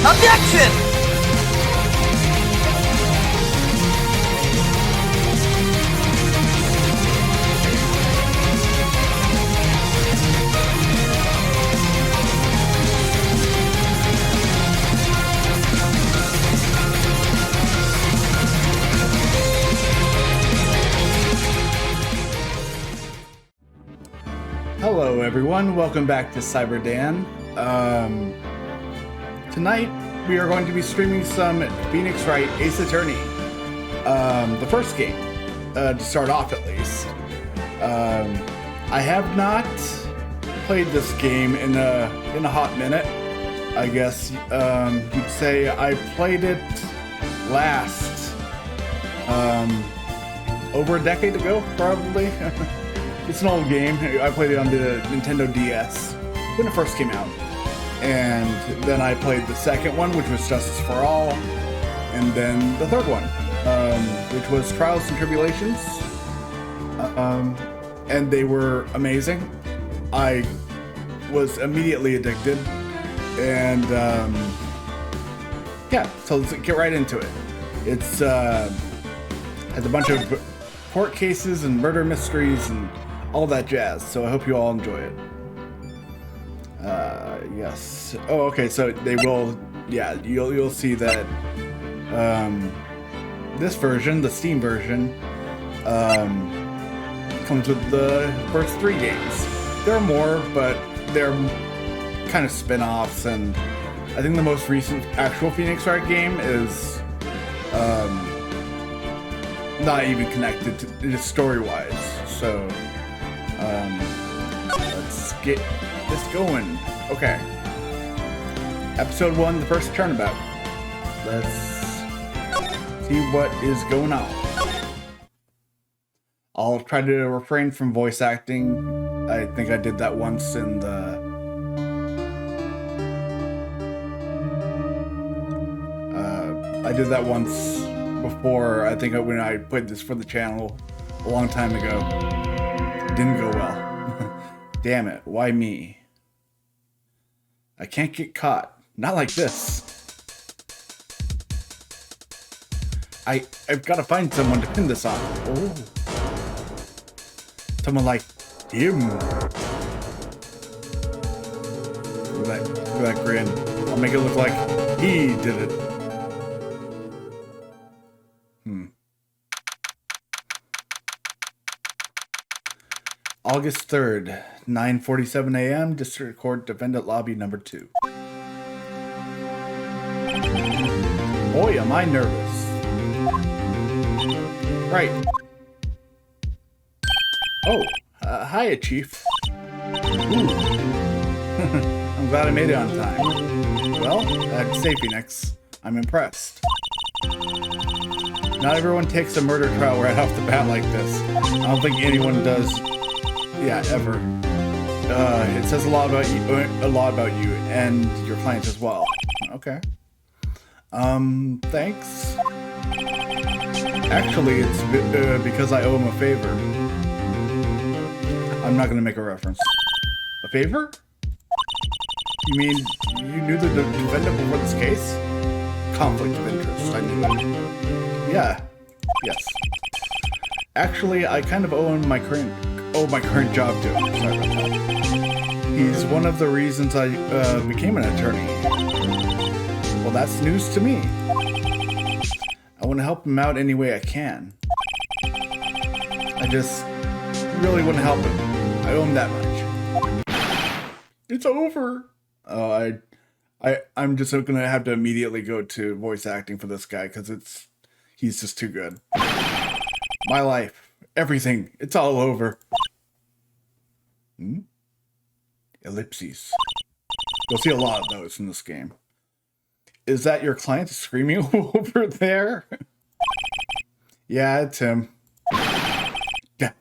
Objection! Hello everyone, welcome back to CyberDan. Tonight we are going to be streaming some Phoenix Wright Ace Attorney. The first game, to start off at least. I have not played this game in a hot minute. I guess you'd say I played it last over a decade ago, probably. It's an old game. I played it on the Nintendo DS when it first came out. And then I played the second one, which was Justice for All. And then the third one, which was Trials and Tribulations. And they were amazing. I was immediately addicted. And yeah, so let's get right into it. It's has a bunch of court cases and murder mysteries and all that jazz, so I hope you all enjoy it. Yes. Oh, okay, so they will, yeah, you'll see that this version, the Steam version, comes with the first 3 games. There are more, but they're kind of spin-offs, and I think the most recent actual Phoenix Wright game is not even connected to story-wise, so let's get this going. Okay, episode 1, the first turnabout. Let's see what is going on. I'll try to refrain from voice acting. I think I did that once in the I did that once before, I think when I played this for the channel a long time ago. It didn't go well. Damn it, why me? I can't get caught. Not like this. I've got to find someone to pin this on. Oh. Someone like him. Look at that grin. I'll make it look like he did it. August 3rd, 9:47 a.m., District Court Defendant Lobby number 2. Boy, am I nervous. Right. Oh, hiya, Chief. Ooh. I'm glad I made it on time. Well, I'd say, Phoenix. I'm impressed. Not everyone takes a murder trial right off the bat like this. I don't think anyone does. Yeah, ever. It says a lot about you and your client as well. Okay. Thanks. Actually, it's because I owe him a favor. I'm not gonna make a reference. A favor? You mean you knew the defendant before this case? Conflict of interest, I knew it. Yeah. Yes. Actually, I kind of owe him my current job to him. Sorry about that. He's one of the reasons I became an attorney. Well, that's news to me. I want to help him out any way I can. I just really want to help him. I owe him that much. It's over. I'm just gonna have to immediately go to voice acting for this guy because he's just too good. My life, everything, it's all over. Ellipses. You'll see a lot of those in this game. Is that your client screaming over there? Yeah, it's him. Death.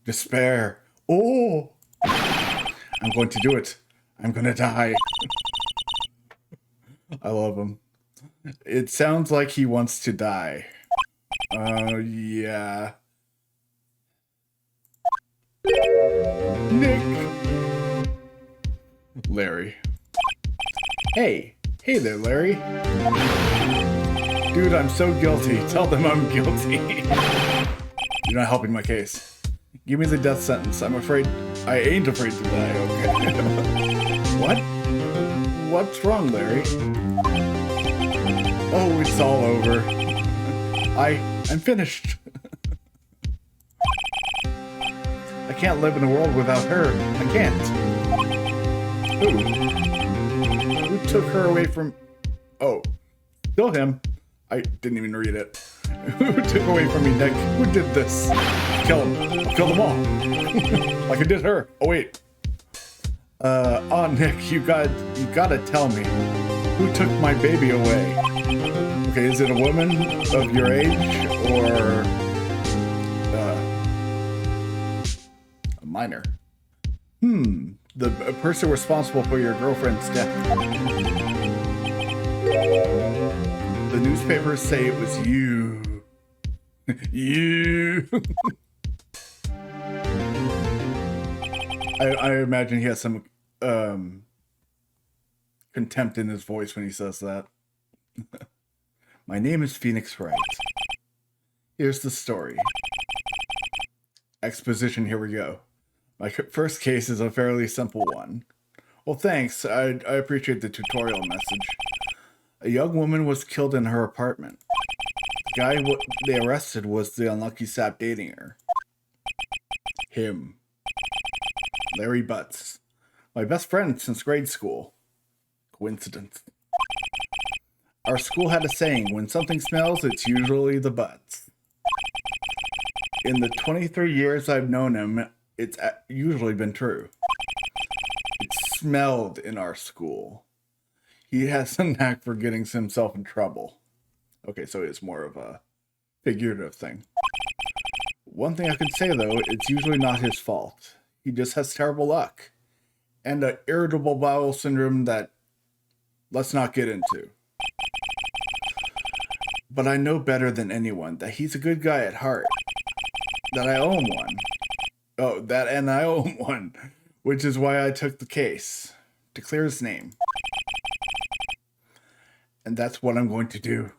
Despair. Oh! I'm going to do it. I'm gonna die. I love him. It sounds like he wants to die. Yeah. Nick. Larry. Hey, Hey there, Larry. Dude, I'm so guilty. Tell them I'm guilty. You're not helping my case. Give me the death sentence. I'm afraid... I ain't afraid to die, okay? What? What's wrong, Larry? Oh, it's all over. I'm finished. I can't live in a world without her. I can't. Who took her away from... Oh, still him. I didn't even read it. Who took away from me, Nick? Who did this? Kill him. I'll kill them all. Like I did her. Oh, wait. Nick, you gotta tell me. Who took my baby away? Okay, is it a woman of your age or a minor? The person responsible for your girlfriend's death. The newspapers say it was you. You. I imagine he has some contempt in his voice when he says that. My name is Phoenix Wright. Here's the story. Exposition, here we go. My first case is a fairly simple one. Well, thanks. I appreciate the tutorial message. A young woman was killed in her apartment. The guy they arrested was the unlucky sap dating her. Him. Larry Butts. My best friend since grade school. Coincidence. Our school had a saying, when something smells, it's usually the butts. In the 23 years I've known him, it's usually been true. It smelled in our school. He has a knack for getting himself in trouble. Okay, so it's more of a figurative thing. One thing I can say, though, it's usually not his fault. He just has terrible luck. And an irritable bowel syndrome that let's not get into. But I know better than anyone that he's a good guy at heart. That I owe him one. Oh, and I owe him one. Which is why I took the case. To clear his name. And that's what I'm going to do.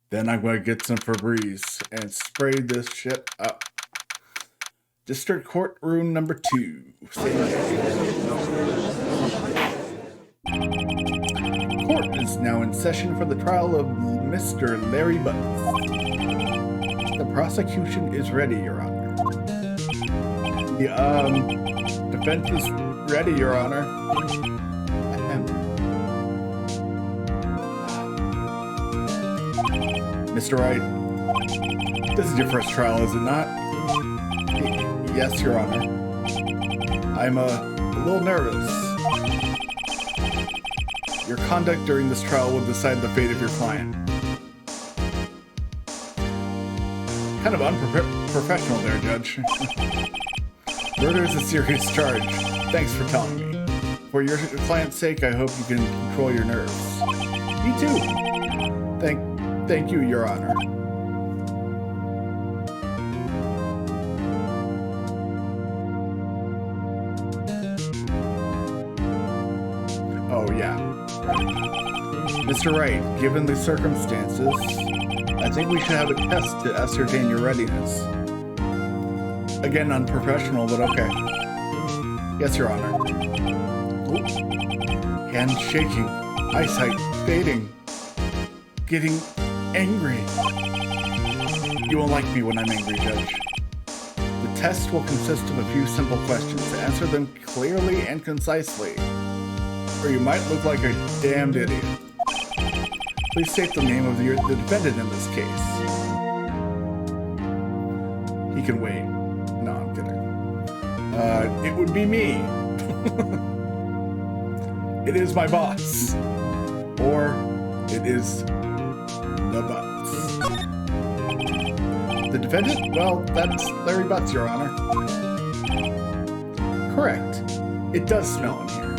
Then I'm going to get some Febreze and spray this shit up. District Courtroom number 2. Court is now in session for the trial of Mr. Larry Butts. The prosecution is ready, Your Honor. The defense is ready, Your Honor. Mr. Wright, this is your first trial, is it not? Yes, Your Honor. I'm a little nervous. Your conduct during this trial will decide the fate of your client. Kind of unprofessional there, Judge. Murder is a serious charge. Thanks for telling me. For your client's sake, I hope you can control your nerves. Me too. Thank you, Your Honor. Oh, yeah. Mr. Wright, given the circumstances, I think we should have a test to ascertain your readiness. Again, unprofessional, but okay. Yes, Your Honor. Oops. Hands shaking, eyesight fading, getting angry. You won't like me when I'm angry, Judge. The test will consist of a few simple questions. Answer them clearly and concisely, or you might look like a damned idiot. Please state the name of the defendant in this case. He can wait. No, I'm kidding. It would be me. It is my boss. Or it is the Butts. The defendant? Well, that's Larry Butts, Your Honor. Correct. It does smell in here.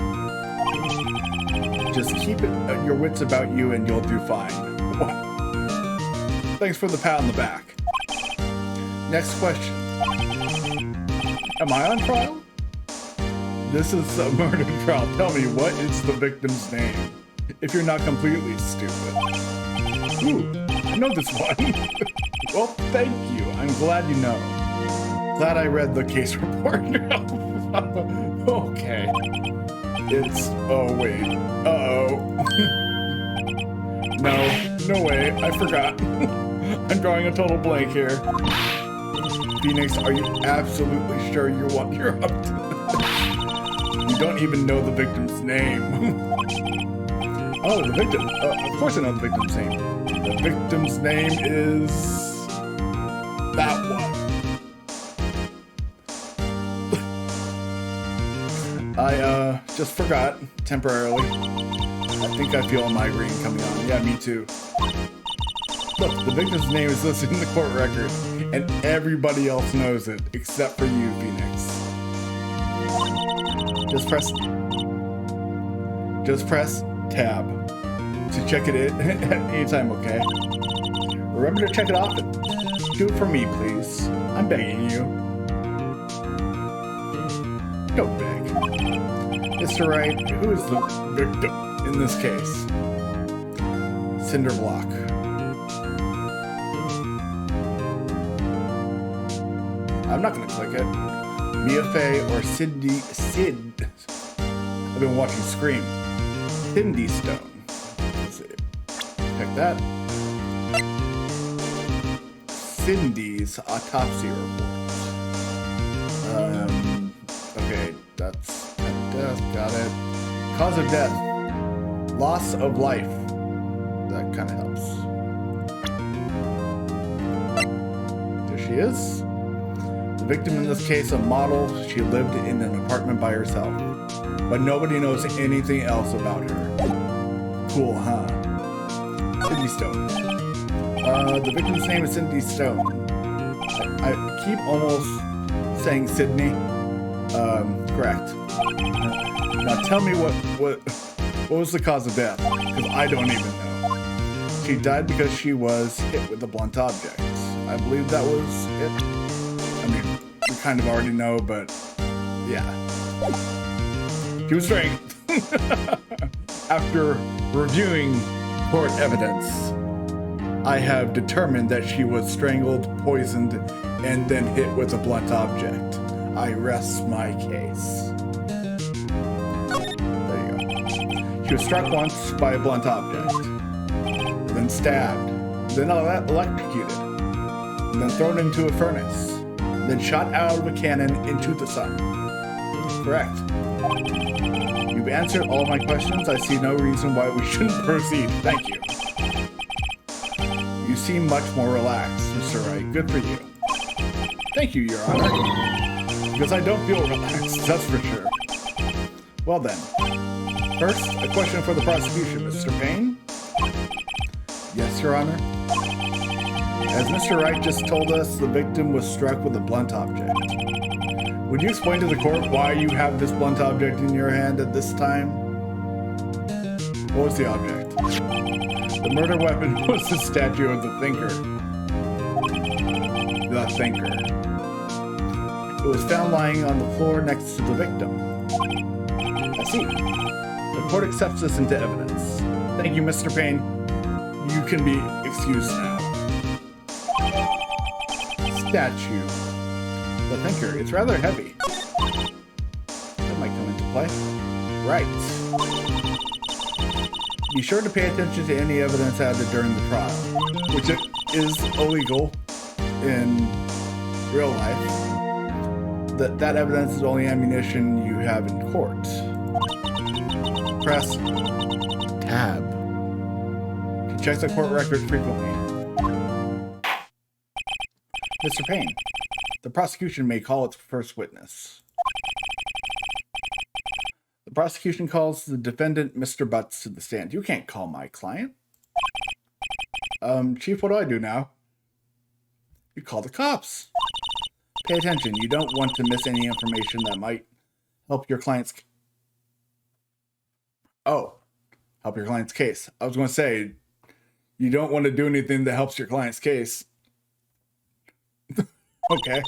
Just keep your wits about you and you'll do fine. Thanks for the pat on the back. Next question. Am I on trial? This is a murder trial. Tell me, what is the victim's name? If you're not completely stupid. Ooh, I know this one. Well, thank you. I'm glad you know. Glad I read the case report. Okay. It's... Oh, wait. Uh-oh. No way. I forgot. I'm drawing a total blank here. Phoenix, are you absolutely sure you're what you're up to? You don't even know the victim's name. Oh, the victim. Of course I know the victim's name. The victim's name is... that one. I just forgot temporarily. I think I feel a migraine coming on. Yeah, me too. Look, the victim's name is listed in the court record, and everybody else knows it, except for you, Phoenix. Just press tab to check it at any time, okay? Remember to check it often. Do it for me, please. I'm begging you. Don't beg. Mr. Wright, who is the victim in this case? Cinderblock. I'm not gonna click it. Mia Fey or Sid. I've been watching Scream. Cindy Stone. Let's see. Check that. Cindy's autopsy report. Okay, that's death. Got it. Cause of death. Loss of life. That kind of helps. There she is. The victim in this case, a model. She lived in an apartment by herself, but nobody knows anything else about her. Cool, huh? Cindy Stone. The victim's name is Cindy Stone. I keep almost saying Sydney. Correct. Now tell me what was the cause of death? Because I don't even know. She died because she was hit with a blunt object. I believe that was it. I mean, we kind of already know, but yeah. She was strangled. After reviewing court evidence, I have determined that she was strangled, poisoned, and then hit with a blunt object. I rest my case. There you go. She was struck once by a blunt object, then stabbed, then electrocuted, then thrown into a furnace, then shot out of a cannon into the sun. Correct. You've answered all my questions. I see no reason why we shouldn't proceed. Thank you. You seem much more relaxed, Mr. Wright. Good for you. Thank you, Your Honor. Because I don't feel relaxed, that's for sure. Well then. First, a question for the prosecution, Mr. Payne? Yes, Your Honor. As Mr. Wright just told us, the victim was struck with a blunt object. Would you explain to the court why you have this blunt object in your hand at this time? What was the object? The murder weapon was the statue of the Thinker. The Thinker. It was found lying on the floor next to the victim. I see. The court accepts this into evidence. Thank you, Mr. Payne. You can be excused now. Statue. The Thinker. It's rather heavy. That might come into play. Right. Be sure to pay attention to any evidence added during the trial, which is illegal in real life. That evidence is only ammunition you have in court. Press tab to check the court record frequently. Mr. Payne, the prosecution may call its first witness. The prosecution calls the defendant, Mr. Butts, to the stand. You can't call my client. Chief, what do I do now? You call the cops. Pay attention. You don't want to miss any information that might help your client's... help your client's case. I was going to say, you don't want to do anything that helps your client's case. Okay.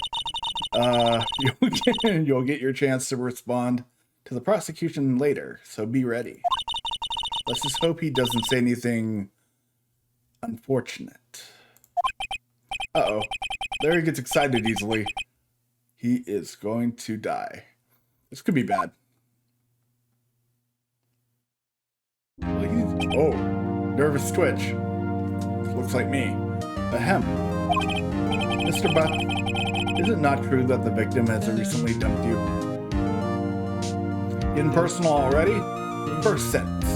You'll get your chance to respond to the prosecution later, so be ready. Let's just hope he doesn't say anything unfortunate. Uh-oh. Larry gets excited easily. He is going to die. This could be bad. Oh, nervous twitch. Looks like me. Ahem. Mr. Buck, is it not true that the victim has recently dumped you? Getting personal already? First sentence.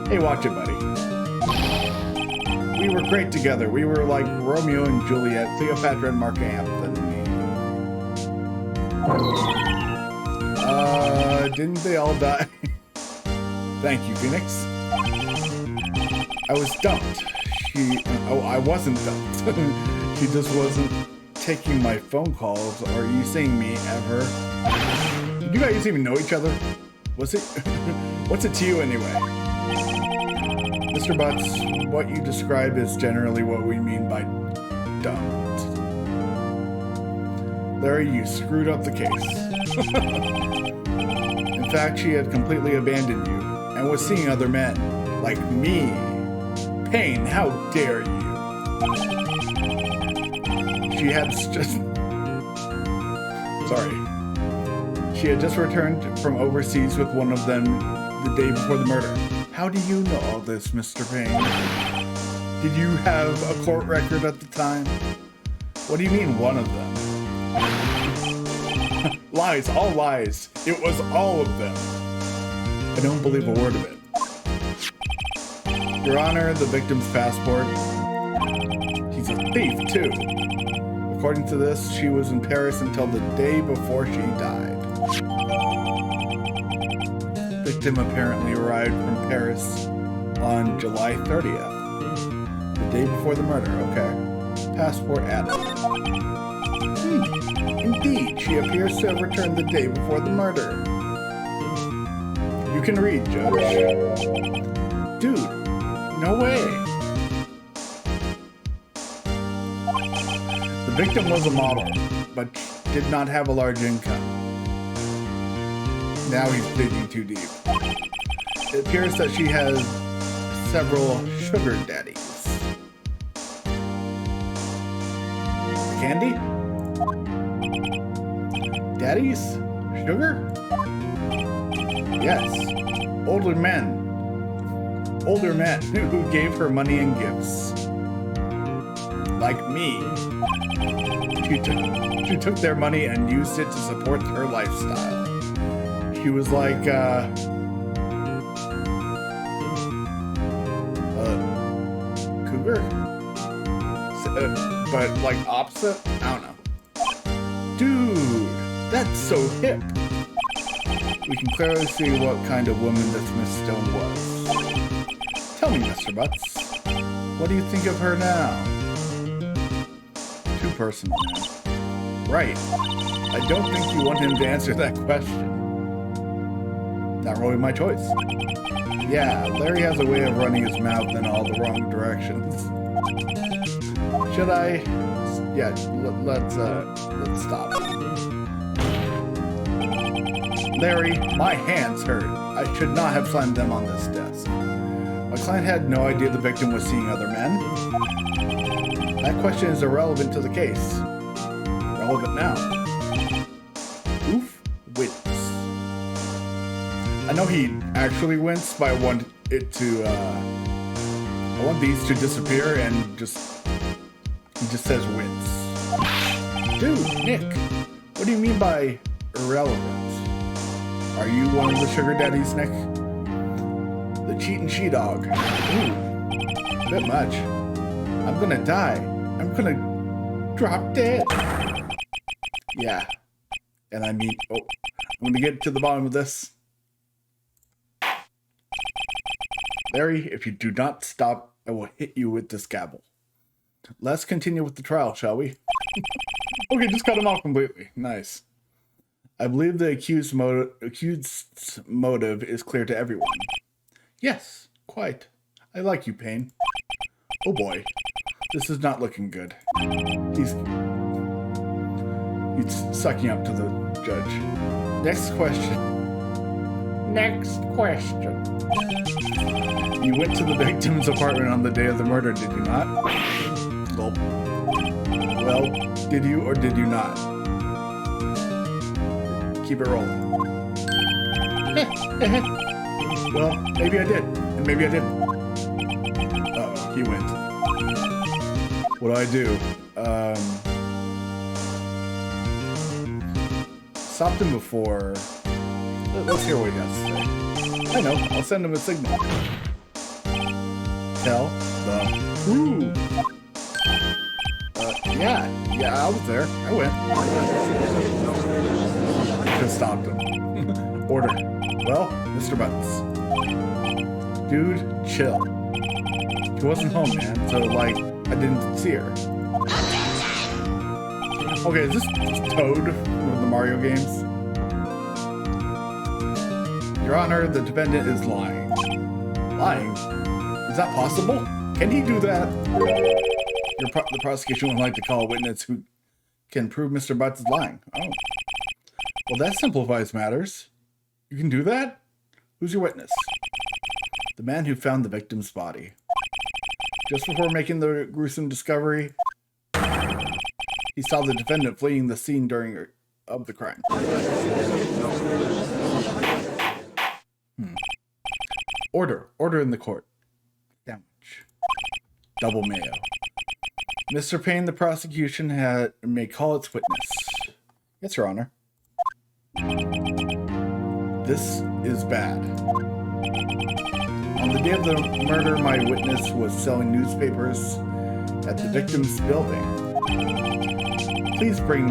Hey, watch it, buddy. We were great together. We were like Romeo and Juliet, Cleopatra and Mark Anthony. Didn't they all die? Thank you, Phoenix. I was dumped. I wasn't dumped. She just wasn't taking my phone calls or using me ever. Did you guys even know each other? Was it? What's it to you anyway? Mr. Butts, what you describe is generally what we mean by dumped. Larry, you screwed up the case. In fact, she had completely abandoned you and was seeing other men, like me. Payne, how dare you? She had just returned from overseas with one of them the day before the murder. How do you know all this, Mr. Payne? Did you have a court record at the time? What do you mean, one of them? Lies, all lies. It was all of them. I don't believe a word of it. Your Honor, the victim's passport. He's a thief, too. According to this, she was in Paris until the day before she died. Victim apparently arrived from Paris on July 30th. The day before the murder, okay. Passport added. Indeed, she appears to have returned the day before the murder. You can read, Judge. Dude, no way. The victim was a model, but did not have a large income. Now he's digging too deep. It appears that she has several sugar daddies. Candy? Daddies? Sugar? Yes. Older men who gave her money and gifts. Like me. She took their money and used it to support her lifestyle. She was like, cougar? But like opposite? I don't know. Dude, that's so hip. We can clearly see what kind of woman this Miss Stone was. Tell me, Mr. Butts, what do you think of her now? Too personal now. Right. I don't think you want him to answer that question. Not really my choice. Yeah, Larry has a way of running his mouth in all the wrong directions. Should I? Yeah, let's stop. Larry, my hands hurt. I should not have slammed them on this desk. My client had no idea the victim was seeing other men. That question is irrelevant to the case. Relevant now. Oof, wince. I know he actually winced, but I want it to, I want these to disappear and he just says wince. Dude, Nick, what do you mean by irrelevant? Are you one of the sugar daddies, Nick? The cheating she-dog. Ooh, bit much. I'm gonna die. I'm gonna drop dead. Yeah. And I mean, I'm gonna get to the bottom of this. Larry, if you do not stop, I will hit you with this gavel. Let's continue with the trial, shall we? Okay, just cut him off completely. Nice. I believe the accused's motive is clear to everyone. Yes, quite. I like you, Payne. Oh boy, this is not looking good. He's sucking up to the Judge. Next question. Next question. You went to the victim's apartment on the day of the murder, did you not? Well, did you or did you not? Keep it rolling. Well, maybe I did, and maybe I didn't. Uh-oh, he went. What do I do? Stopped him before. Let's hear what he has to say. I know, I'll send him a signal. Tell the crew. Yeah, I was there. I went. Just stopped him. Order. Well, Mr. Buttons. Dude, chill. She wasn't home, man, so, like, I didn't see her. Okay, is this Toad from the Mario games? Your Honor, the defendant is lying. Lying? Is that possible? Can he do that? The prosecution would like to call a witness who can prove Mr. Butts is lying. Oh. Well, that simplifies matters. You can do that? Who's your witness? The man who found the victim's body. Just before making the gruesome discovery, he saw the defendant fleeing the scene of the crime. Order in the court. Sandwich. Double mayo. Mr. Payne, the prosecution may call its witness. Yes, Your Honor. This is bad. On the day of the murder, my witness was selling newspapers at the victim's building. Please bring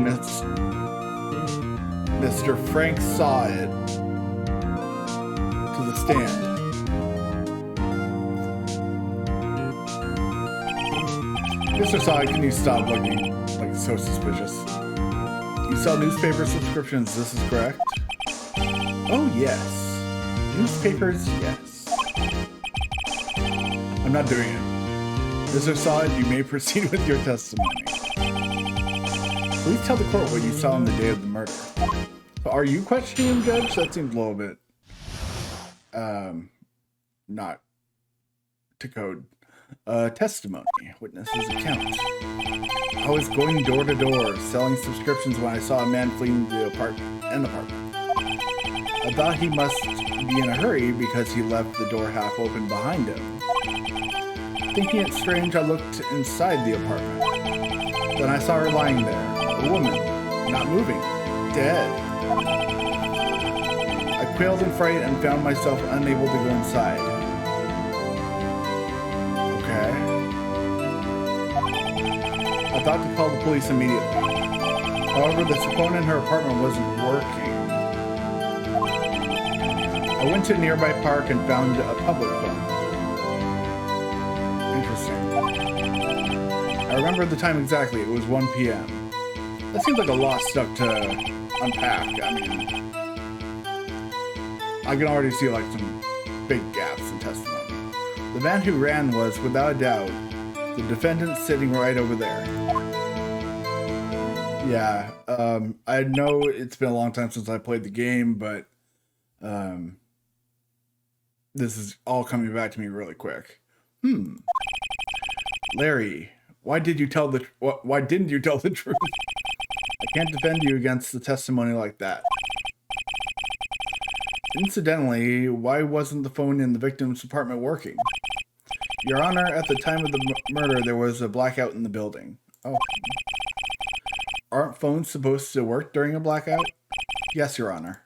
Mr. Frank Sawit to the stand. Mr. Sawit, can you stop looking like so suspicious? You sell newspaper subscriptions, this is correct? Oh, yes. Newspapers, yes. I'm not doing it. Mr. Sawit, you may proceed with your testimony. Please tell the court what you saw on the day of the murder. So are you questioning him, Judge? That seems a little bit, not to code. Testimony. Witness's account. I was going door to door, selling subscriptions when I saw a man fleeing the apartment. I thought he must be in a hurry because he left the door half open behind him. Thinking it strange, I looked inside the apartment. Then I saw her lying there. A woman. Not moving. Dead. I quailed in fright and found myself unable to go inside. Okay. I thought to call the police immediately. However, the phone in her apartment wasn't working. I went to a nearby park and found a public phone. Interesting. I remember the time exactly. It was 1 p.m. That seems like a lot of stuff to unpack. I mean, I can already see like some big gaps in testimony. The man who ran was, without a doubt, the defendant sitting right over there. Yeah, I know it's been a long time since I played the game, but this is all coming back to me really quick. Larry, why didn't you tell the truth? I can't defend you against the testimony like that. Incidentally, why wasn't the phone in the victim's apartment working? Your Honor, at the time of the murder, there was a blackout in the building. Oh. Aren't phones supposed to work during a blackout? Yes, Your Honor.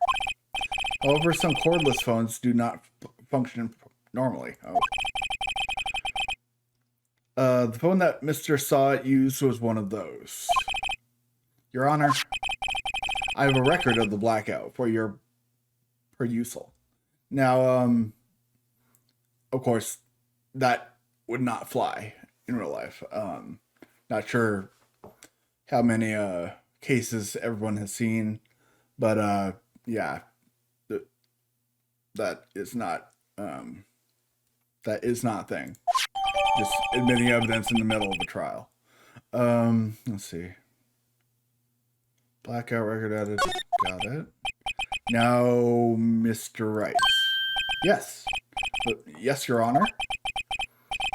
However, some cordless phones do not function normally. Oh. The phone that Mr. Sawit used was one of those. Your Honor, I have a record of the blackout for your perusal. Now, of course, that would not fly in real life. Not sure how many cases everyone has seen, but yeah, that is not a thing. Just admitting evidence in the middle of a trial. Let's see. Blackout record added. Got it. Now, Mr. Wright. Yes. Yes, Your Honor.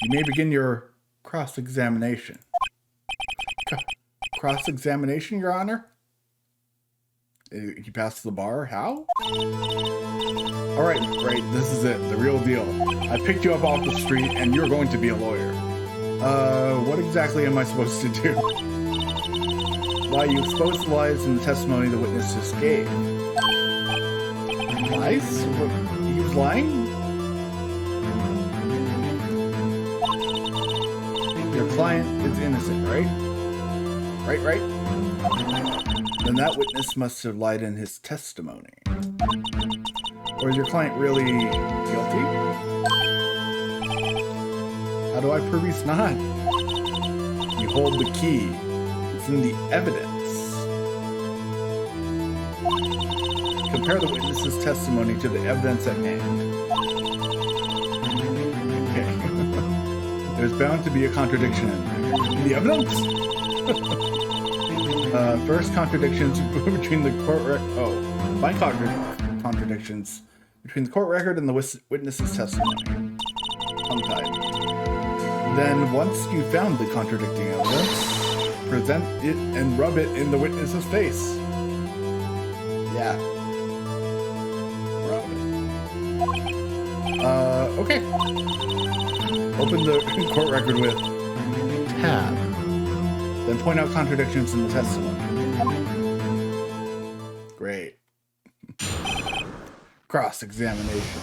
You may begin your cross-examination. Cross-examination, Your Honor? He passed the bar? How? Alright, right, this is it. The real deal. I picked you up off the street, and you're going to be a lawyer. What exactly am I supposed to do? Why, you exposed the lies in the testimony the witnesses gave. Lies? What, he was lying? Your client is innocent, right? Right? Then that witness must have lied in his testimony. Or is your client really guilty? How do I prove he's not? You hold the key. It's in the evidence. Compare the witness's testimony to the evidence at hand. Okay. There's bound to be a contradiction in the evidence? First, contradictions between the court record. Find contradictions between the court record and the witness's testimony. Tongue-tied. Then, once you found the contradicting evidence, present it and rub it in the witness's face. Yeah. Rub it. Okay. Open the court record with tab. Then point out contradictions in the testimony. Great. Cross-examination.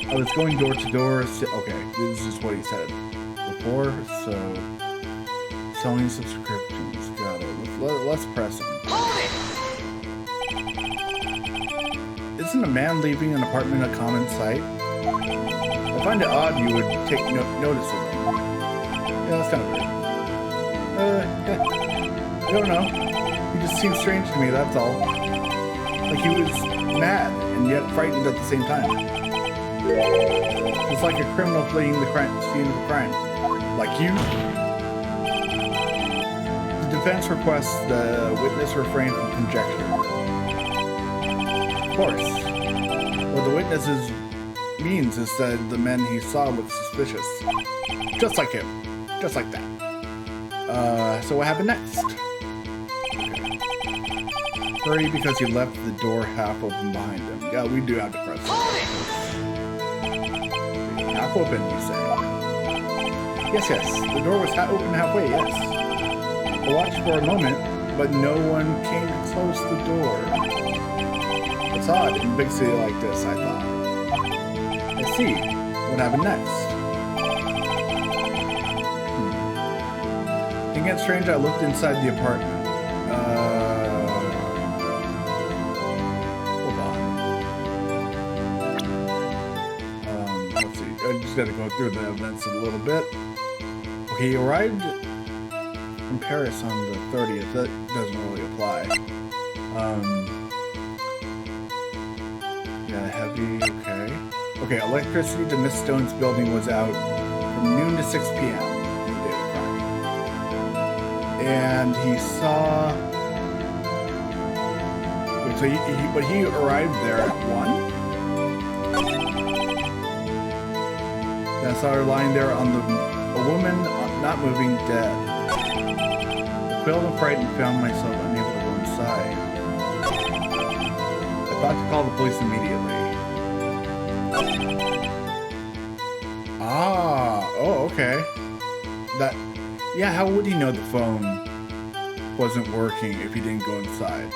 I was going door to door. Okay, this is what he said before. So, selling subscriptions. Got it. Let's press him. Isn't a man leaving an apartment a common sight? I find it odd you would take notice of him. Yeah, that's kind of weird. Yeah. I don't know. He just seemed strange to me, that's all. Like he was mad and yet frightened at the same time. It's like a criminal fleeing the scene of the crime. Like you. The defense requests the witness refrain from conjecture. Of course. What the witness means is that the men he saw looked suspicious. Just like him. Just like that. So what happened next? Okay. Hurry because he left the door half open behind him. Yeah, we do have to press it. Half open, you say? Yes. The door was open halfway, yes. I watched for a moment, but no one came to close the door. It's odd in a big city like this, I thought. I see. What happened next? Thinking it strange, I looked inside the apartment. Hold on. Let's see. I just gotta go through the evidence a little bit. Okay, he arrived from Paris on the 30th. That doesn't really apply. Yeah, heavy, okay. Okay, electricity to Miss Stone's building was out from noon to 6 p.m. on the day of the crime. And he saw... Wait, so but he arrived there at 1? Then I saw her lying there on a woman not moving, dead. I quailed and frightened and found myself unable to go inside. I thought to call the police immediately. Oh, okay. Yeah, how would he know the phone wasn't working if he didn't go inside?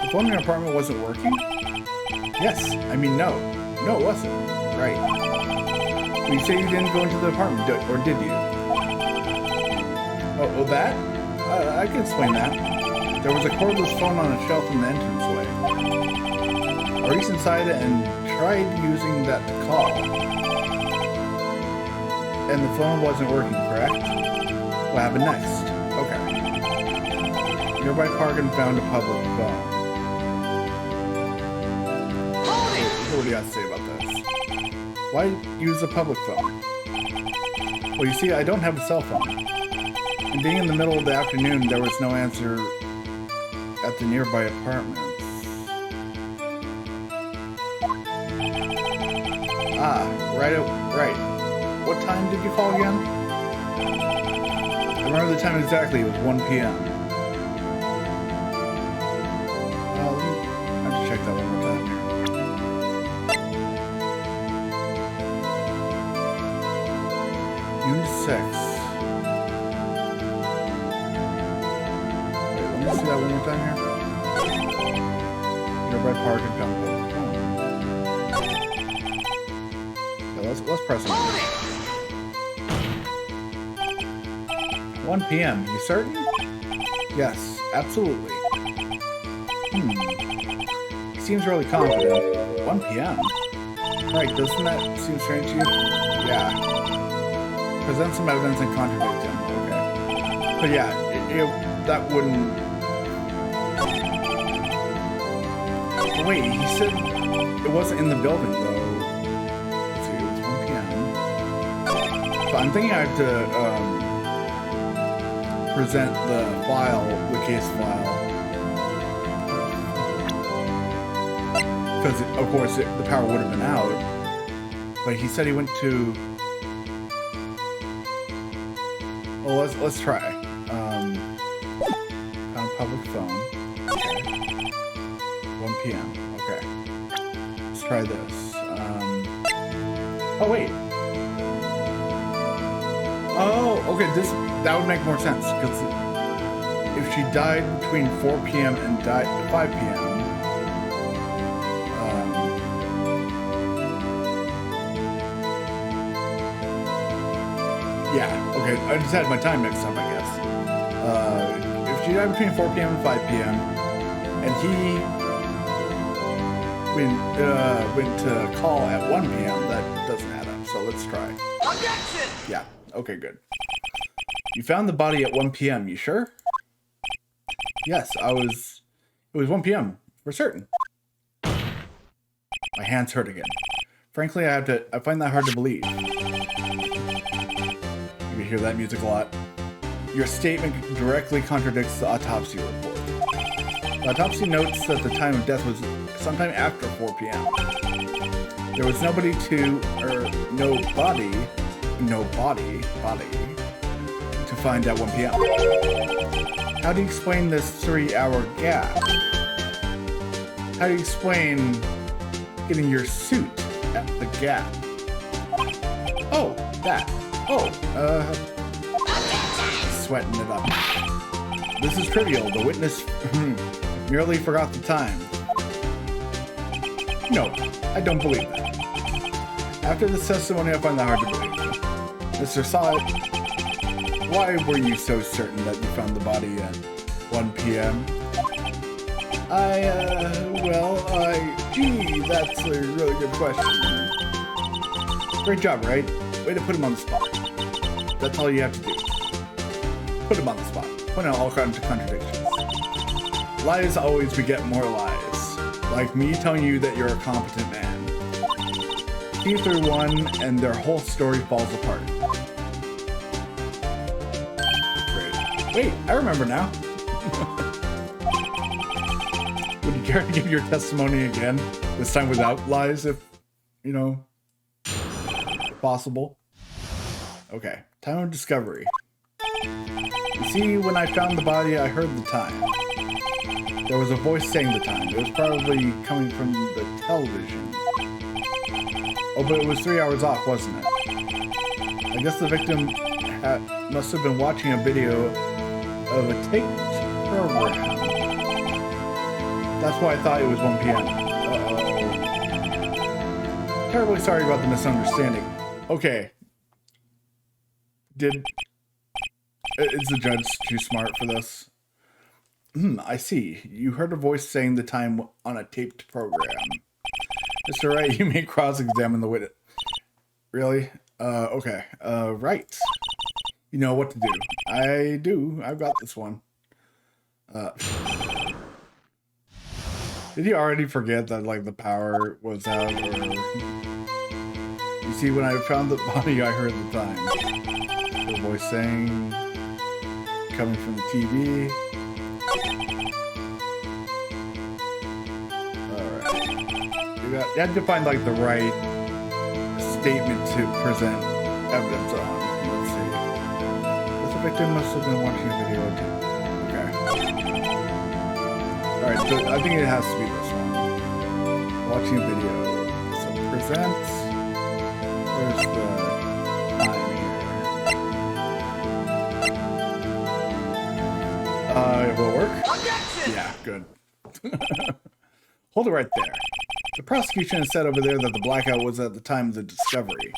The phone in your apartment wasn't working? Yes, I mean, no, it wasn't. Right. But you say you didn't go into the apartment, or did you? Oh, that? I can explain that. There was a cordless phone on a shelf in the entranceway. I reached inside and tried using that to call. And the phone wasn't working, correct? What happened next? Okay. Nearby park and found a public phone. What do you have to say about this? Why use a public phone? Well, you see, I don't have a cell phone. And being in the middle of the afternoon, there was no answer at the nearby apartments. Ah, right. What time did you call again? I remember the time exactly. It was 1 p.m. I have to check that one more time. Noon 6. Wait, let me see that one more time here. Nearby park and dump. Let's press it. 1 p.m. You certain? Yes, absolutely. He seems really confident. 1 p.m. Right, doesn't that seem strange to you? Yeah. Present some evidence and contradict him. Okay. But yeah, that wouldn't... Wait, he said it wasn't in the building, though. I'm thinking I have to present the case file. Because, of course, the power would have been out. But he said he went to... Well, let's try. Found public phone. Okay. 1 p.m. Okay. Let's try this. Oh, wait. Oh, okay, that would make more sense, because if she died between 4 p.m. and 5 p.m., yeah, okay, I just had my time mixed up, I guess. If she died between 4 p.m. and 5 p.m., and he went to call at 1 p.m., that doesn't add up, so let's try. Objection! Yeah. Okay, good. You found the body at 1 p.m., you sure? Yes, it was 1 p.m., for certain. My hands hurt again. Frankly, I find that hard to believe. You hear that music a lot. Your statement directly contradicts the autopsy report. The autopsy notes that the time of death was sometime after 4 p.m. There was no body to find at 1 p.m. How do you explain this 3-hour gap? How do you explain getting your suit at the gap? Oh, that. Oh, sweating it up. This is trivial. The witness merely forgot the time. No, I don't believe that. After this testimony, I find that hard to believe. Mr. Solid, why were you so certain that you found the body at 1 p.m.? Gee, that's a really good question. Great job, right? Way to put him on the spot. That's all you have to do. Put him on the spot. Point out all kinds of contradictions. Lies always beget more lies. Like me telling you that you're a competent man. See through one, and their whole story falls apart. Great. Wait, I remember now. Would you care to give your testimony again? This time without lies, if, possible. Okay, time of discovery. You see, when I found the body, I heard the time. There was a voice saying the time. It was probably coming from the television. Oh, but it was 3 hours off, wasn't it? I guess the victim must have been watching a video of a taped program. That's why I thought it was 1 p.m. Uh-oh. Terribly sorry about the misunderstanding. Okay. Is the judge too smart for this? I see. You heard a voice saying the time on a taped program. Mr. Wright, you may cross-examine the witness. Really? Okay. Right. You know what to do. I do. I've got this one. Did he already forget that, the power was out? Or... You see, when I found the body, I heard the time. The voice saying, coming from the TV. Alright. You have to find, like, the right statement to present evidence on. Let's see. The victim must have been watching a video too. Okay. Alright, so I think it has to be this one. Watching a video. So present. Where's the time here? It will work? Yeah, good. Hold it right there. The prosecution has said over there that the blackout was at the time of the discovery.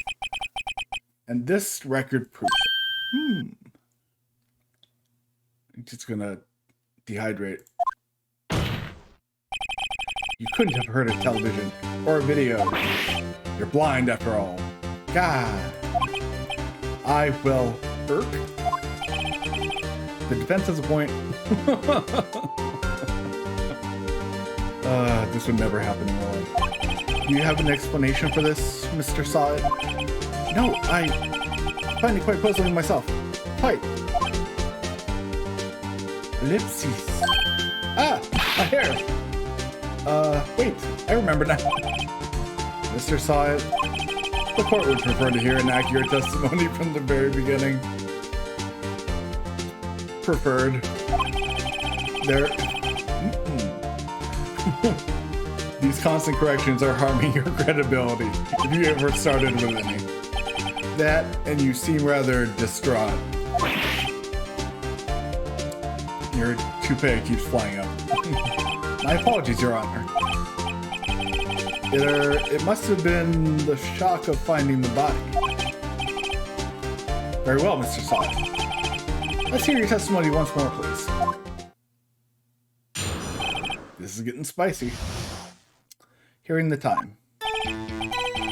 And this record proves it. I'm just gonna dehydrate. You couldn't have heard a television or a video. You're blind after all. God. I will irk. The defense has a point. This would never happen in real life. Do you have an explanation for this, Mr. Solid? No, I find it quite puzzling myself. Pipe. Ellipses. Ah, my hair. Wait, I remember now. Mr. Solid, the court would prefer to hear an accurate testimony from the very beginning. Preferred. There. These constant corrections are harming your credibility, if you ever started with any. That, and you seem rather distraught. Your toupee keeps flying up. My apologies, Your Honor. It must have been the shock of finding the body. Very well, Mr. Solid. Let's hear your testimony once more, please. This is getting spicy. Hearing the time.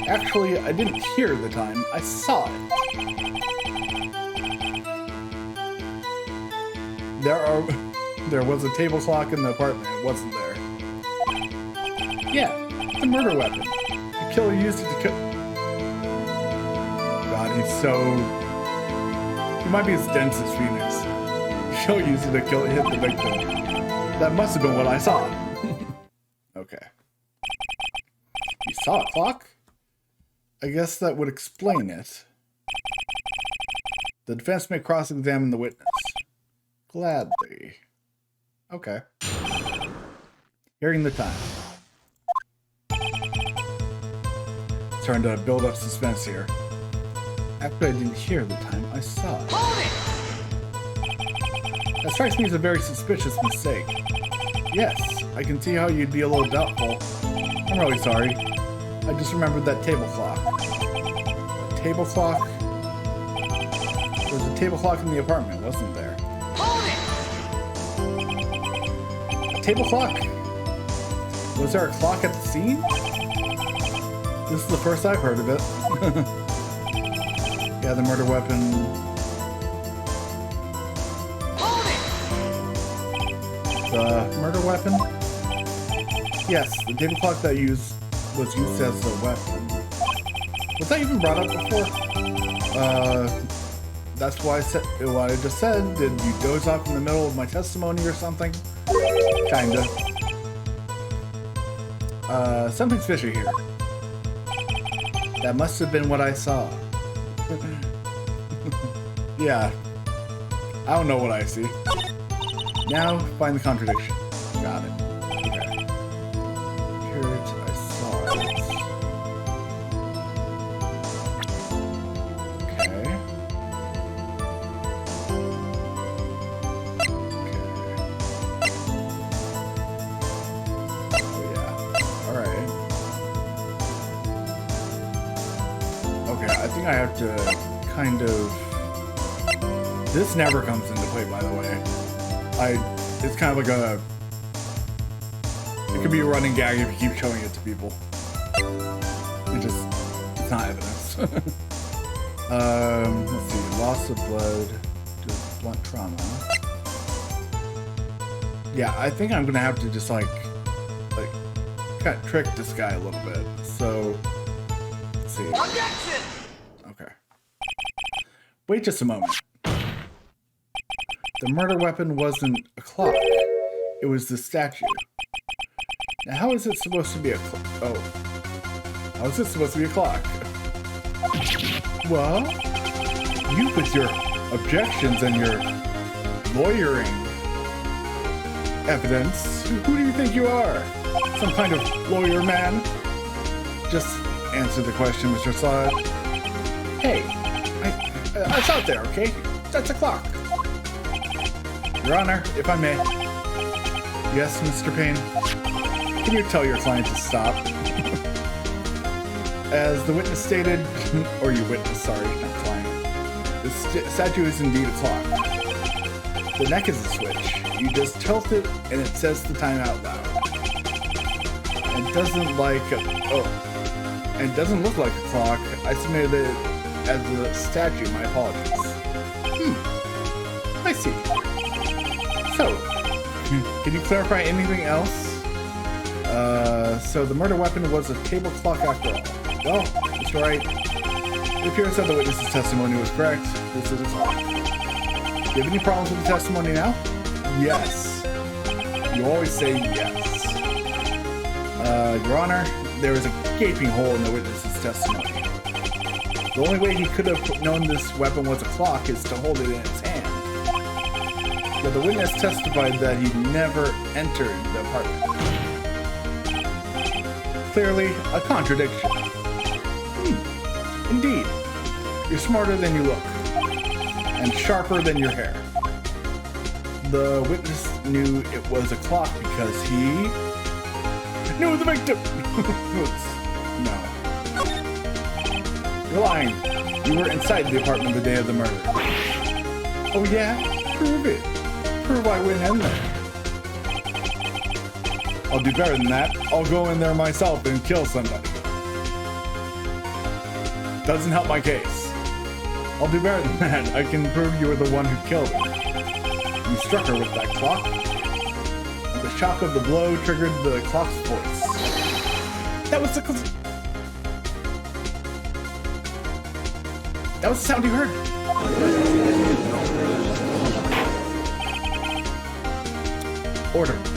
Actually, I didn't hear the time. I saw it. There was a table clock in the apartment. It wasn't there. Yeah, the murder weapon. The killer used it to kill. God, he's so. He might be as dense as Phoenix. She'll use it to hit the victim. That must have been what I saw. Okay. You saw a clock? I guess that would explain it. The defense may cross-examine the witness. Gladly. Okay. Hearing the time. Trying to build up suspense here. After I didn't hear the time, I saw it. That strikes me as a very suspicious mistake. Yes, I can see how you'd be a little doubtful. I'm really sorry. I just remembered that table clock. A table clock? There was a table clock in the apartment, wasn't there? A table clock? Was there a clock at the scene? This is the first I've heard of it. Yeah, the murder weapon. The murder weapon? Yes, the table clock that was used as a weapon. Was that even brought up before? That's why I said what I just said. Did you doze off in the middle of my testimony or something? Kinda. Something's fishy here. That must have been what I saw. Yeah. I don't know what I see. Now, find the contradiction. Got it. Okay. Here it, I saw it. Okay. Oh yeah. Alright. Okay, I think I have to kind of... This never comes into play, by the way. It's kind of like a... It could be a running gag if you keep showing it to people. It's not evidence. Let's see, loss of blood due to blunt trauma. Yeah, I think I'm gonna have to just like kind of trick this guy a little bit. So see. Objection! Okay. Wait just a moment. The murder weapon wasn't a clock. It was the statue. Now, how is it supposed to be a clock? Oh. How is it supposed to be a clock? Well, you with your objections and your lawyering evidence, who do you think you are? Some kind of lawyer man? Just answer the question, Mr. Sod. Hey, I saw it there, okay? That's a clock. Your Honor, if I may. Yes, Mr. Payne. Can you tell your client to stop? As the witness stated, or your witness, sorry, not client, the statue is indeed a clock. The neck is a switch. You just tilt it and it says the time out loud. It doesn't look like a clock. I submitted it as a statue, my apologies. I see. So, can you clarify anything else? So the murder weapon was a table clock after all. Well, Mr. Wright, it appears that the witness's testimony was correct. This is a clock. Do you have any problems with the testimony now? Yes. You always say yes. Your Honor, there is a gaping hole in the witness's testimony. The only way he could have known this weapon was a clock is to hold it in his hand. But the witness testified that he never entered the apartment. Clearly, a contradiction. Indeed. You're smarter than you look. And sharper than your hair. The witness knew it was a clock because he knew the victim. No. You're lying. You were inside the apartment the day of the murder. Oh yeah? Prove it. Prove I went in there. I'll do better than that. I'll go in there myself and kill somebody. Doesn't help my case. I'll do better than that. I can prove you were the one who killed her. You struck her with that clock. The shock of the blow triggered the clock's voice. That was the sound you heard.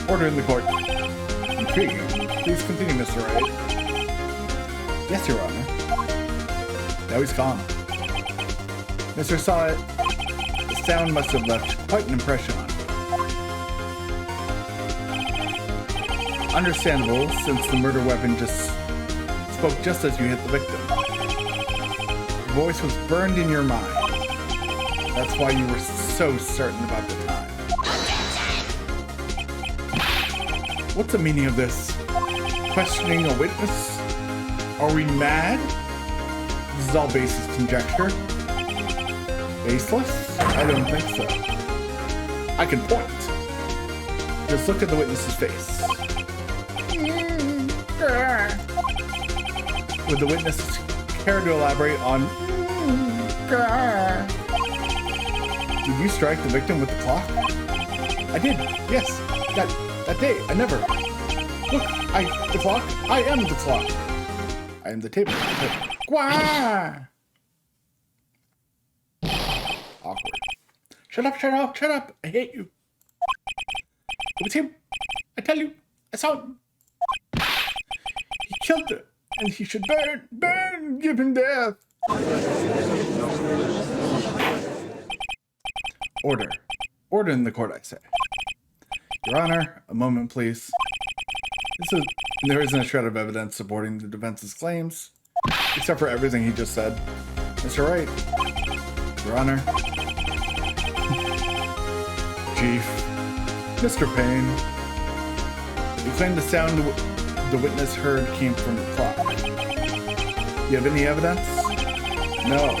Order in the court. Intriguing. Please continue, Mr. Wright. Yes, Your Honor. Now he's calm. Mr. Saw it. The sound must have left quite an impression on you. Understandable, since the murder weapon spoke just as you hit the victim. The voice was burned in your mind. That's why you were so certain about the time. What's the meaning of this? Questioning a witness? Are we mad? This is all baseless conjecture. Baseless? I don't think so. I can point. Just look at the witness's face. Would the witness care to elaborate on? Did you strike the victim with the clock? I did, yes. That day, I never. Look, the clock. I am the clock. I am the table. Gwah! Awkward. Shut up. I hate you. It was him. I tell you, I saw him. He killed her, and he should burn, give him death. Order in the court, I say. Your Honor, a moment, please. There isn't a shred of evidence supporting the defense's claims, except for everything he just said. Mr. Wright, Your Honor. Chief, Mr. Payne. You claim the sound the witness heard came from the clock. Do you have any evidence? No,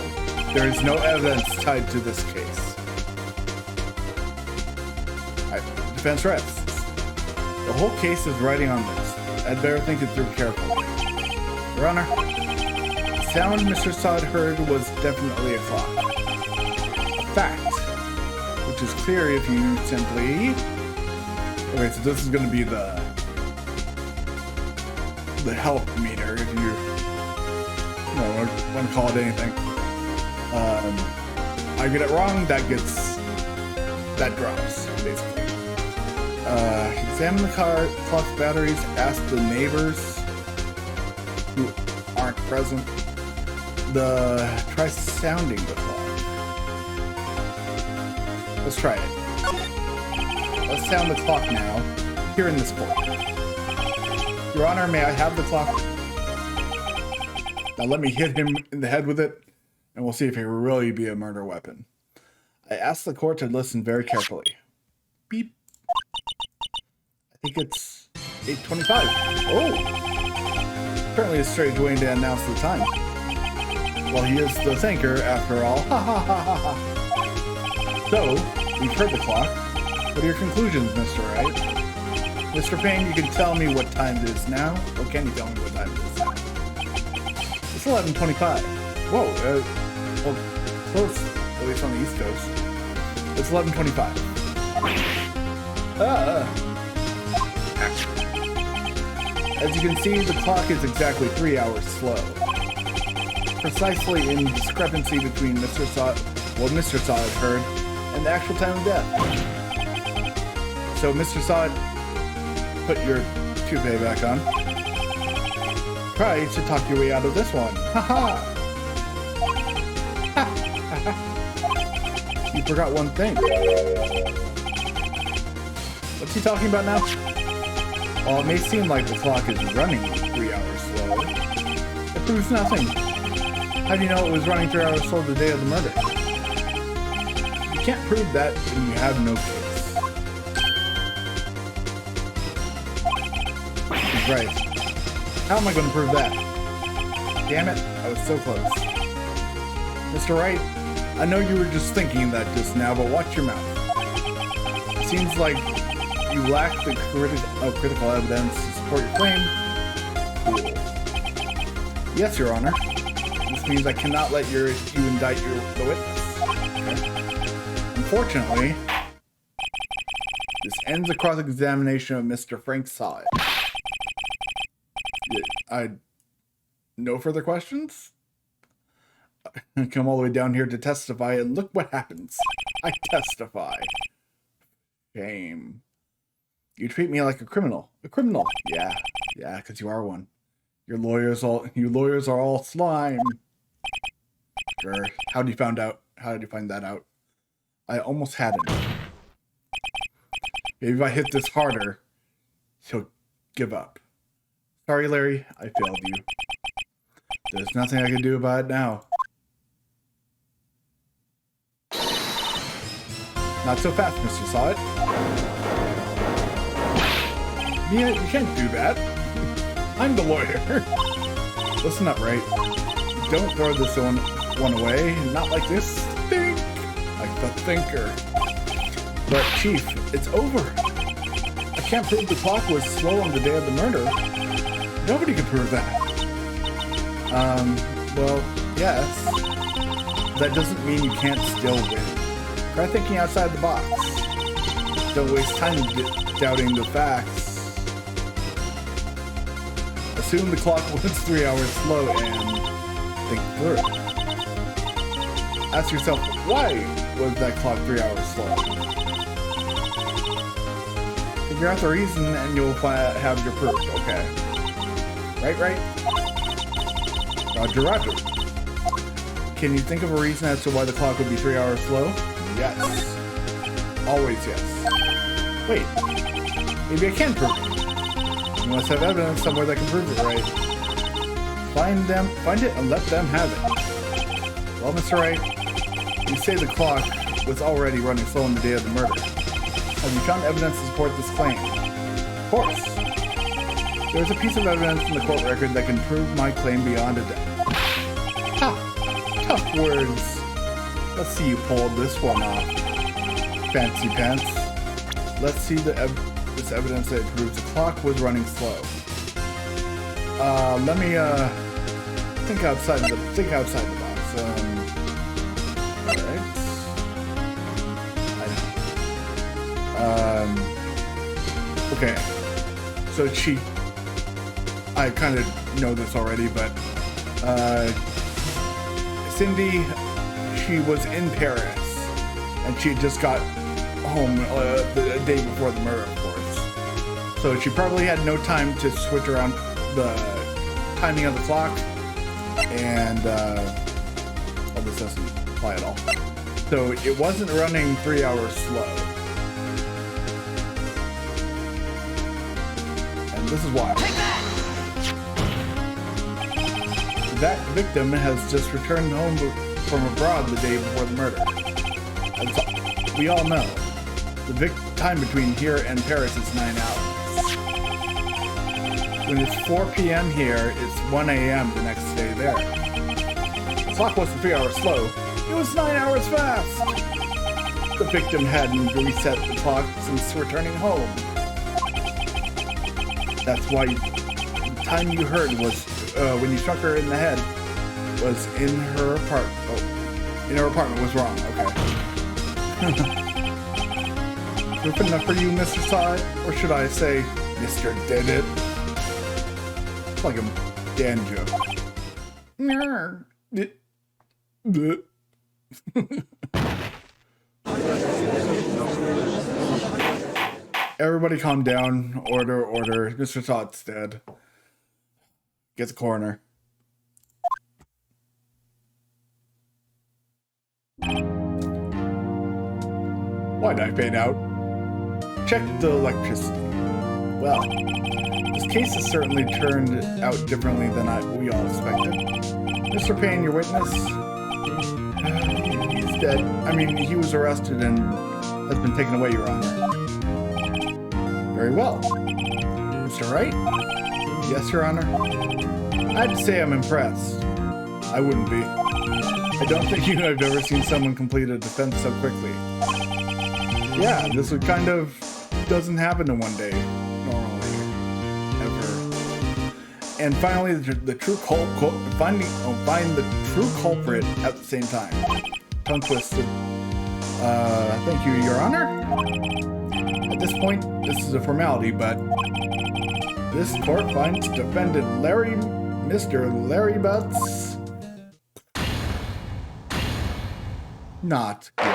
there is no evidence tied to this case. Defense rests. The whole case is riding on this. I'd better think it through carefully. Your Honor, the sound Mr. Sod heard was definitely a clock. A fact, which is clear if you simply... Okay, so this is going to be the help meter. If you No, I wouldn't call it anything. I get it wrong, that drops, basically. Examine the clock's batteries, ask the neighbors who aren't present. Try sounding the clock. Let's try it. Let's sound the clock now, here in this court. Your Honor, may I have the clock? Now let me hit him in the head with it, and we'll see if it will really be a murder weapon. I ask the court to listen very carefully. Beep. I think it's 8:25. Oh! Apparently a strange way to announce the time. Well, he is the thinker, after all. Ha ha ha ha ha. So, we've heard the clock. What are your conclusions, Mr. Wright? Mr. Payne, you can tell me what time it is now. Or can you tell me what time it is now? It's 11:25. Whoa, well, close, at least on the East Coast. It's 11:25. As you can see, the clock is exactly 3 hours slow. Precisely in discrepancy between what Mr. Sod heard and the actual time of death. So, Mr. Sod, put your toupee back on. Try to talk your way out of this one. Haha! You forgot one thing. What's he talking about now? While it may seem like the clock is running 3 hours slow, it proves nothing. How do you know it was running 3 hours slow the day of the murder? You can't prove that when you have no case. He's right. How am I going to prove that? Damn it, I was so close. Mr. Wright, I know you were just thinking that just now, but watch your mouth. It seems like you lack the critical evidence to support your claim. Cool. Yes, Your Honor. This means I cannot let you indict the witness. Okay. Unfortunately, this ends the cross-examination of Mr. Frank Sod. No further questions? I come all the way down here to testify, and look what happens. I testify. Shame. You treat me like a criminal. A criminal? Yeah, because you are one. You lawyers are all slime. Sure. How did you find that out? I almost had it. Maybe if I hit this harder, he'll give up. Sorry, Larry, I failed you. There's nothing I can do about it now. Not so fast, Mr. Sod. Yeah, you can't do that. I'm the lawyer. Listen up, Wright. Don't throw this one away. Not like this. Think like the thinker. But, Chief, it's over. I can't prove the clock was slow on the day of the murder. Nobody can prove that. Well, yes. That doesn't mean you can't still win. Try thinking outside the box. Don't waste time doubting the facts. Assume the clock was 3 hours slow and think through it. Ask yourself, why was that clock 3 hours slow? Figure out the reason and you'll have your proof, okay? Right? Roger. Can you think of a reason as to why the clock would be 3 hours slow? Yes. Always yes. Wait. Maybe I can prove it. You must have evidence somewhere that can prove it, right? Find it and let them have it. Well, Mr. Wright, you say the clock was already running slow on the day of the murder. Have you found evidence to support this claim? Of course. There's a piece of evidence in the court record that can prove my claim beyond a doubt. Ha! Tough words. Let's see you pull this one off. Fancy pants. Let's see this evidence that proves the clock was running slow. Let me think outside the box. Alright. Okay. So I kind of know this already, but Cindy, she was in Paris, and she just got home the day before the murder, of course. So she probably had no time to switch around the timing of the clock, and well, this doesn't apply at all. So it wasn't running 3 hours slow. And this is why. That victim has just returned home from abroad the day before the murder. As we all know, the time between here and Paris is 9 hours. When it's 4 p.m. here, it's 1 a.m. the next day there. The clock wasn't 3 hours slow, it was 9 hours fast. The victim hadn't reset the clock since returning home. That's why the time you heard was when you struck her in the head was in her apartment. Oh, in her apartment was wrong. Okay. Proof enough for you, Mr. Side, or should I say, Mr. Did It? It's like a Dan joke. Everybody calm down. Order, order. Mr. Todd's dead. Get the coroner. Why'd I fade out? Check the electricity. Well, this case has certainly turned out differently than we all expected. Mr. Payne, your witness? He's dead. I mean, he was arrested and has been taken away, Your Honor. Very well. Mr. Wright? Yes, Your Honor. I'd say I'm impressed. I wouldn't be. I don't think I've ever seen someone complete a defense so quickly. Yeah, this would kind of doesn't happen in one day, normally, ever. And finally, the true find the true culprit at the same time. Tongue twisted. Thank you, Your Honor. At this point, this is a formality, but this court finds defendant Mr. Larry Butts not guilty.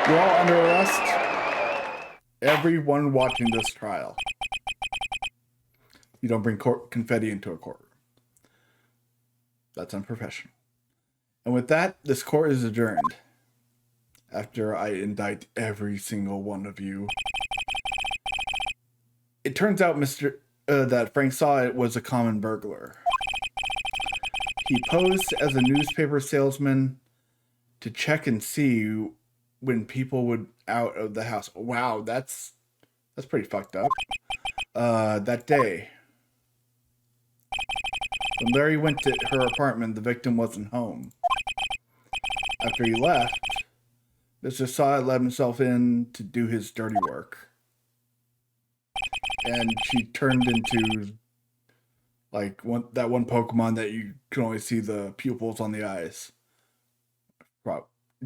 You're all under arrest. Everyone watching this trial. You don't bring confetti into a courtroom. That's unprofessional. And with that, this court is adjourned. After I indict every single one of you. It turns out that Frank saw it was a common burglar. He posed as a newspaper salesman to check and see when people would out of the house. Wow, that's pretty fucked up. That day, when Larry went to her apartment, the victim wasn't home. After he left, Mr. Saw let himself in to do his dirty work. And she turned into like that one Pokemon that you can only see the pupils on the eyes.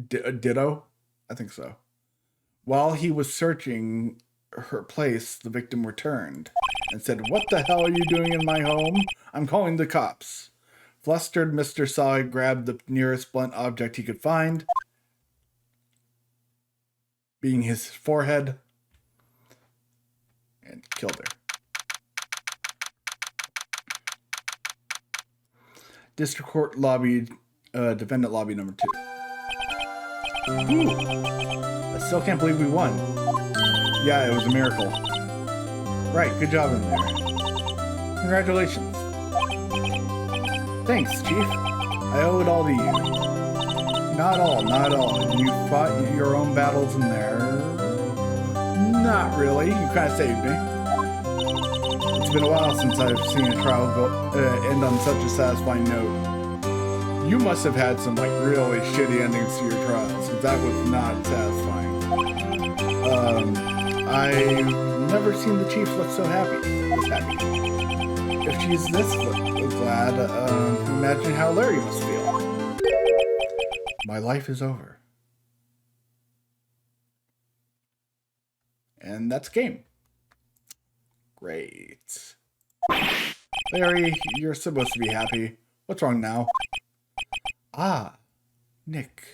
Ditto? I think so. While he was searching her place, the victim returned and said, "What the hell are you doing in my home? I'm calling the cops." Flustered, Mr. Saw grabbed the nearest blunt object he could find, being his forehead, and killed her. District Court lobby, defendant lobby number 2. Ooh, I still can't believe we won. Yeah, it was a miracle. Right, good job in there. Congratulations. Thanks, Chief. I owe it all to you. Not all. You fought your own battles in there. Not really. You kind of saved me. It's been a while since I've seen a trial end on such a satisfying note. You must have had some really shitty endings to your trials, because that was not satisfying. I've never seen the Chief look so happy. If she's this glad, imagine how Larry must feel. My life is over. And that's game. Great. Larry, you're supposed to be happy. What's wrong now? Ah, Nick.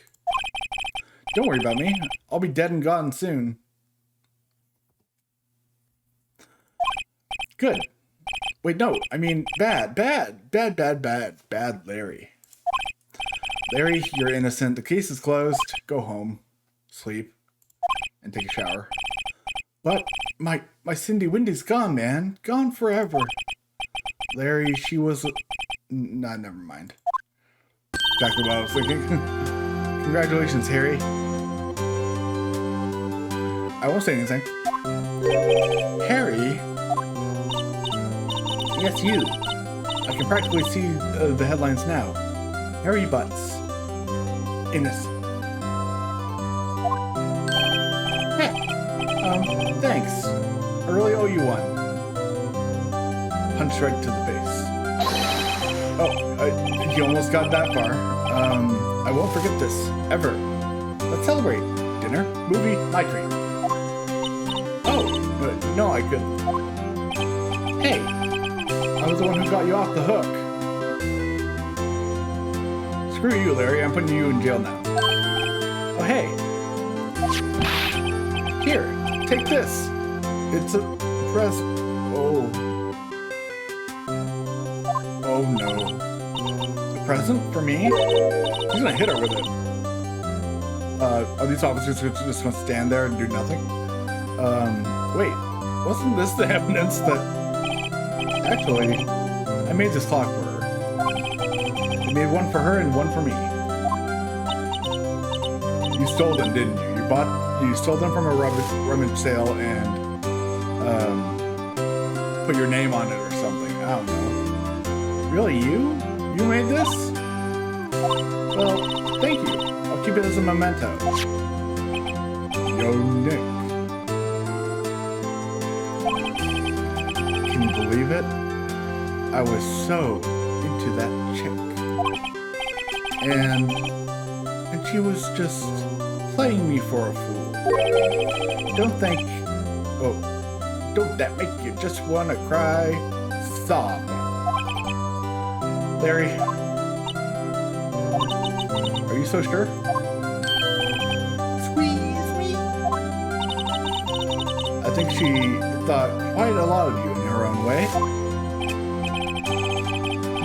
Don't worry about me. I'll be dead and gone soon. Good. Wait, no. I mean, bad Larry. Larry, you're innocent. The case is closed. Go home, sleep, and take a shower. But my Cindy Windy's gone, man. Gone forever. Larry, she was... Nah, never mind. Exactly what I was thinking. Congratulations, Harry. I won't say anything. Harry? Yes, you. I can practically see the headlines now. Harry Butts. Innocent. Hey. Thanks. I really owe you one. Punch right to the face. Oh, you almost got that far. I won't forget this. Ever. Let's celebrate. Dinner, movie, my treat. Oh, but no, I couldn't. Hey. I was the one who got you off the hook. Screw you, Larry. I'm putting you in jail now. Oh, hey. Here, take this. It's a present. Oh. Oh, no. A present for me? He's gonna hit her with it. Are these officers just gonna stand there and do nothing? Wait. Wasn't this the evidence that... Actually, I made this clock for her. I made one for her and one for me. You stole them, didn't you? You stole them from a rummage sale and put your name on it or something. I don't know. Really, you? You made this? Well, thank you. I'll keep it as a memento. Yo, Nick. Can you believe it? I was so into that chick. And she was just playing me for a fool. Don't that make you just want to cry? Sob. Larry, are you so sure? Squeeze me. I think she thought quite a lot of you in her own way.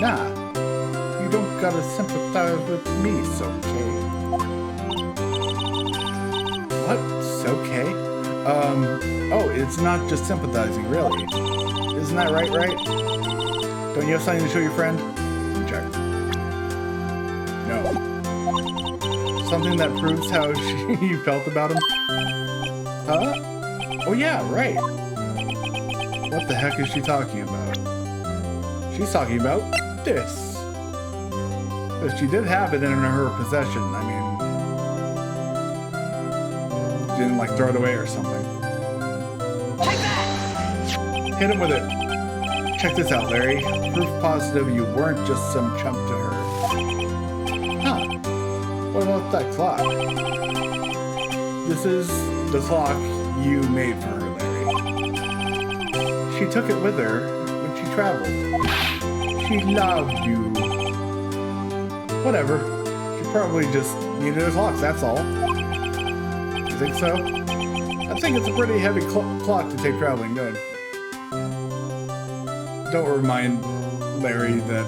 Nah, you don't gotta sympathize with me, Soke. What? Soke? Oh, it's not just sympathizing, really. Isn't that right? Don't you have something to show your friend? Check. No. Something that proves how you felt about him? Huh? Oh yeah, right. What the heck is she talking about? She's talking about this. But she did have it in her possession. I mean, she didn't like throw it away or something. Take that! Hit him with it. Check this out, Larry. Proof positive you weren't just some chump to her. Huh. What about that clock? This is the clock you made for her, Larry. She took it with her when she traveled. She loved you. Whatever. She probably just needed a clock, that's all. You think so? I think it's a pretty heavy clock to take traveling, good. Don't remind Larry that,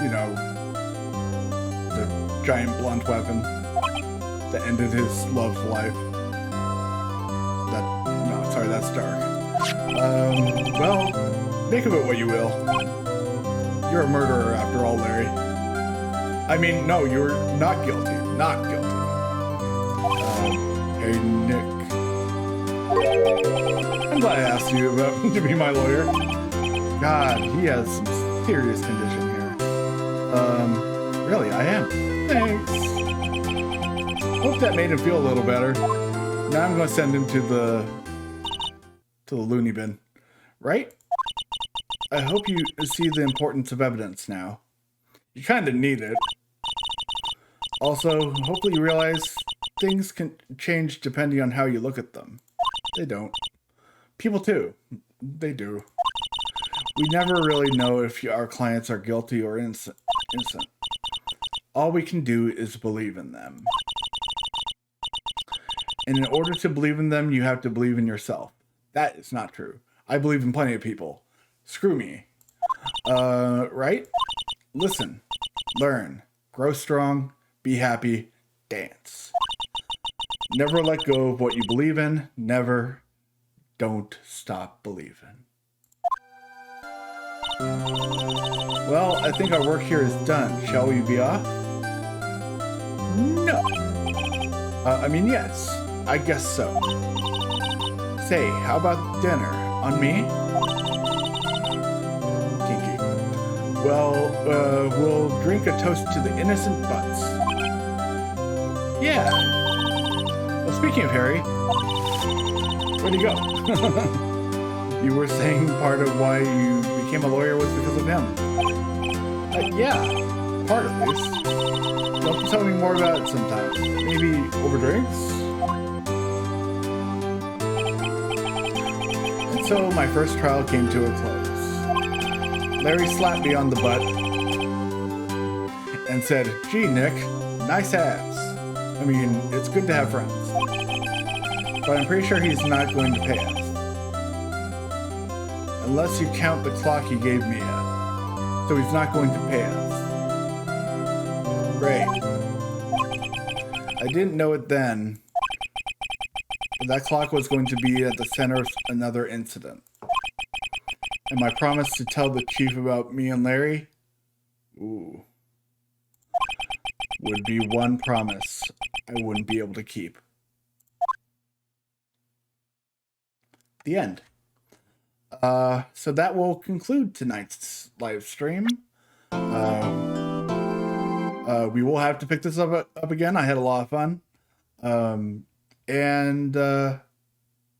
you know, the giant blunt weapon that ended his love life. No, sorry, that's dark. Well, make of it what you will. You're a murderer after all, Larry. I mean, no, you're not guilty. Not guilty. Hey, Nick. I'm glad I asked you to be my lawyer. God, he has some serious condition here. Really, I am. Thanks. Hope that made him feel a little better. Now I'm going to send him to the loony bin. Right? I hope you see the importance of evidence now. You kind of need it. Also, hopefully you realize things can change depending on how you look at them. They don't. People too. They do. We never really know if our clients are guilty or innocent. All we can do is believe in them. And in order to believe in them, you have to believe in yourself. That is not true. I believe in plenty of people. Screw me. Right? Listen, learn, grow strong, be happy, dance. Never let go of what you believe in. Never. Don't stop believing. Well, I think our work here is done. Shall we be off? No. Yes. I guess so. Say, how about dinner? On me? Kinky. Well, we'll drink a toast to the innocent butts. Yeah. Well, speaking of Harry, where'd he go? You were saying part of why you became a lawyer was because of him. Yeah, part at least. You'll have to tell me more about it sometime. Maybe over drinks? And so my first trial came to a close. Larry slapped me on the butt and said, "Gee, Nick, nice ass. I mean, it's good to have friends. But I'm pretty sure he's not going to pay us. Unless you count the clock he gave me. So he's not going to pay us. Great. I didn't know it then, but that clock was going to be at the center of another incident. And my promise to tell the chief about me and Larry? Ooh. Would be one promise I wouldn't be able to keep. The end. So that will conclude tonight's live stream. We will have to pick this up again. I had a lot of fun.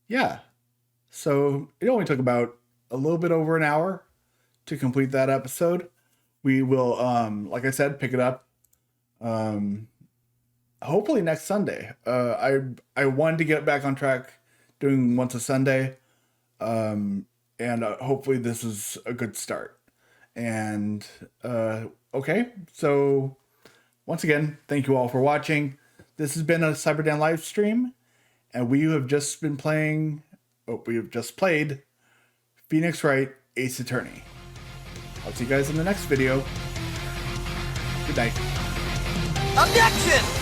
Yeah. So it only took about a little bit over an hour to complete that episode. We will, like I said, pick it up. Hopefully next Sunday. I wanted to get back on track doing once a Sunday. And hopefully this is a good start. And, okay. So once again, thank you all for watching. This has been a CyberDan live stream, and we have just played Phoenix Wright, Ace Attorney. I'll see you guys in the next video. Good night. Objection!